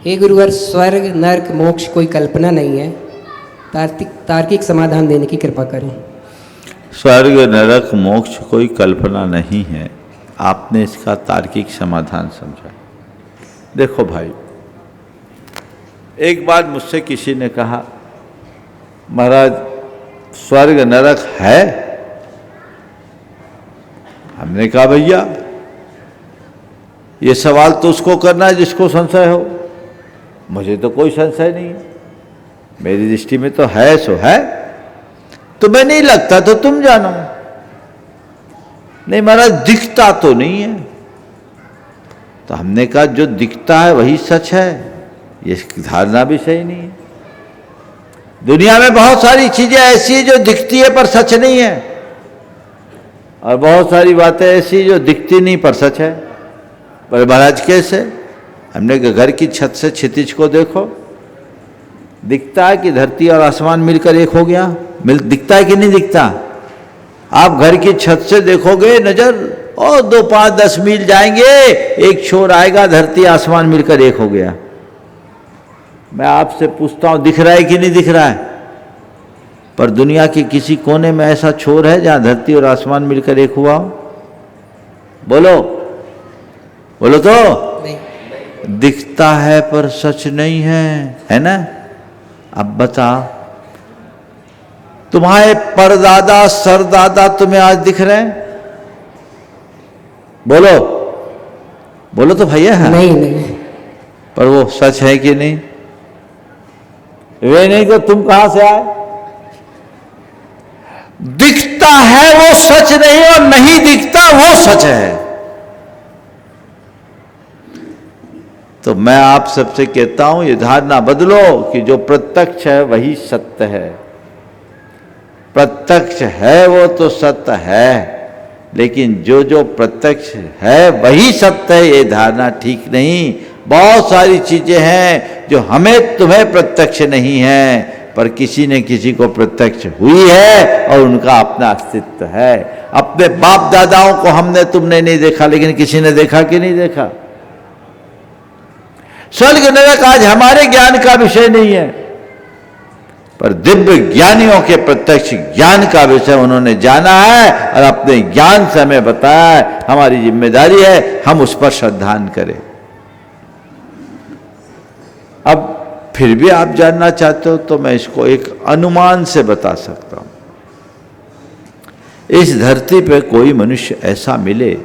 हे गुरुवर, स्वर्ग नरक मोक्ष कोई कल्पना नहीं है, तार्किक समाधान देने की कृपा करें। स्वर्ग नरक मोक्ष कोई कल्पना नहीं है, आपने इसका तार्किक समाधान समझा। देखो भाई, एक बार मुझसे किसी ने कहा, महाराज स्वर्ग नरक है? हमने कहा भैया ये सवाल तो उसको करना है जिसको संशय हो, मुझे तो कोई संशय नहीं है, मेरी दृष्टि में तो है सो है, तुम्हें नहीं लगता तो तुम जानो। नहीं महाराज दिखता तो नहीं है। तो हमने कहा जो दिखता है वही सच है, ये धारणा भी सही नहीं है। दुनिया में बहुत सारी चीजें ऐसी है जो दिखती है पर सच नहीं है, और बहुत सारी बातें ऐसी जो दिखती नहीं पर सच है। पर महाराज कैसे? हमने कहा घर की छत से क्षितिज को देखो, दिखता है कि धरती और आसमान मिलकर एक हो गया? दिखता है कि नहीं दिखता? आप घर की छत से देखोगे नजर, और 2, 5, 10 मील जाएंगे, एक छोर आएगा, धरती आसमान मिलकर एक हो गया। मैं आपसे पूछता हूं दिख रहा है कि नहीं दिख रहा है? पर दुनिया के किसी कोने में ऐसा छोर है जहां धरती और आसमान मिलकर एक हुआ हो? बोलो बोलो तो नहीं। दिखता है पर सच नहीं है ना? अब बताओ, तुम्हारे परदादा सरदादा तुम्हें आज दिख रहे हैं? बोलो बोलो तो भैया। नहीं नहीं। पर वो सच है कि नहीं? वे नहीं तो तुम कहां से आए? दिखता है वो सच नहीं, और नहीं दिखता वो सच है। तो मैं आप सबसे कहता हूं ये धारणा बदलो कि जो प्रत्यक्ष है वही सत्य है। प्रत्यक्ष है वो तो सत्य है, लेकिन जो जो प्रत्यक्ष है वही सत्य है, ये धारणा ठीक नहीं। बहुत सारी चीजें हैं जो हमें तुम्हें प्रत्यक्ष नहीं है, पर किसी ने किसी को प्रत्यक्ष हुई है और उनका अपना अस्तित्व है। अपने बाप दादाओं को हमने तुमने नहीं देखा, लेकिन किसी ने देखा कि नहीं देखा? स्वर्ग नरक आज हमारे ज्ञान का विषय नहीं है, पर दिव्य ज्ञानियों के प्रत्यक्ष ज्ञान का विषय उन्होंने जाना है और अपने ज्ञान से हमें बताया है। हमारी जिम्मेदारी है हम उस पर श्रद्धान करें। अब फिर भी आप जानना चाहते हो तो मैं इसको एक अनुमान से बता सकता हूं। इस धरती पे कोई मनुष्य ऐसा मिले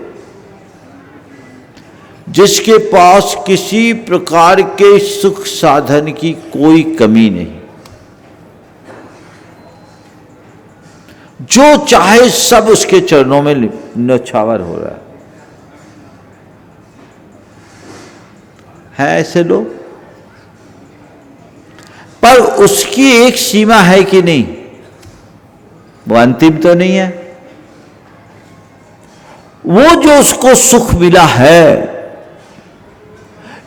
जिसके पास किसी प्रकार के सुख साधन की कोई कमी नहीं, जो चाहे सब उसके चरणों में न्यौछावर हो रहा है ऐसे लोग? पर उसकी एक सीमा है कि नहीं? वो अंतिम तो नहीं है। वो जो उसको सुख मिला है,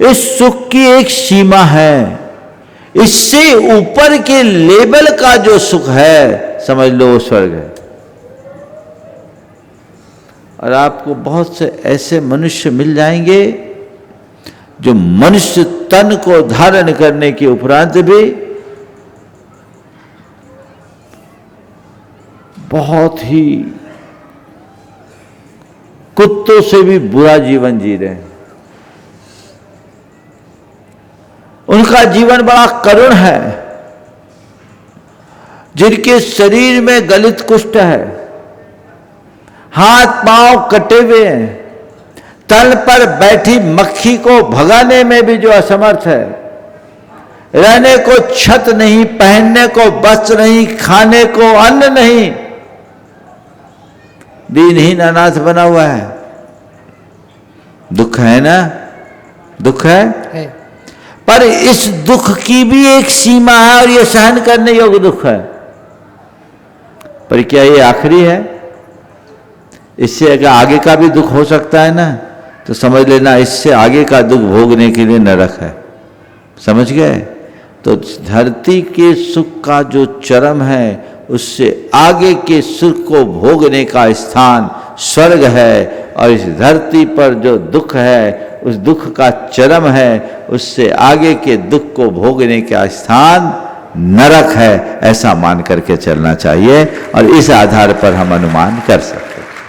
इस सुख की एक सीमा है। इससे ऊपर के लेवल का जो सुख है, समझ लो वो स्वर्ग है। और आपको बहुत से ऐसे मनुष्य मिल जाएंगे जो मनुष्य तन को धारण करने के उपरांत भी बहुत ही कुत्तों से भी बुरा जीवन जी रहे हैं। उनका जीवन बड़ा करुण है, जिनके शरीर में गलित कुष्ठ है, हाथ पांव कटे हुए हैं, तल पर बैठी मक्खी को भगाने में भी जो असमर्थ है, रहने को छत नहीं, पहनने को वस्त्र नहीं, खाने को अन्न नहीं, दीनहीन अनाथ बना हुआ है। दुख है ना? दुख है। पर इस दुख की भी एक सीमा है और यह सहन करने योग्य दुख है। पर क्या ये आखिरी है? इससे अगर आगे का भी दुख हो सकता है ना, तो समझ लेना इससे आगे का दुख भोगने के लिए नरक है। समझ गए? तो धरती के सुख का जो चरम है, उससे आगे के सुख को भोगने का स्थान स्वर्ग है, और इस धरती पर जो दुख है उस दुख का चरम है, उससे आगे के दुख को भोगने का स्थान नरक है, ऐसा मान करके चलना चाहिए और इस आधार पर हम अनुमान कर सकते हैं।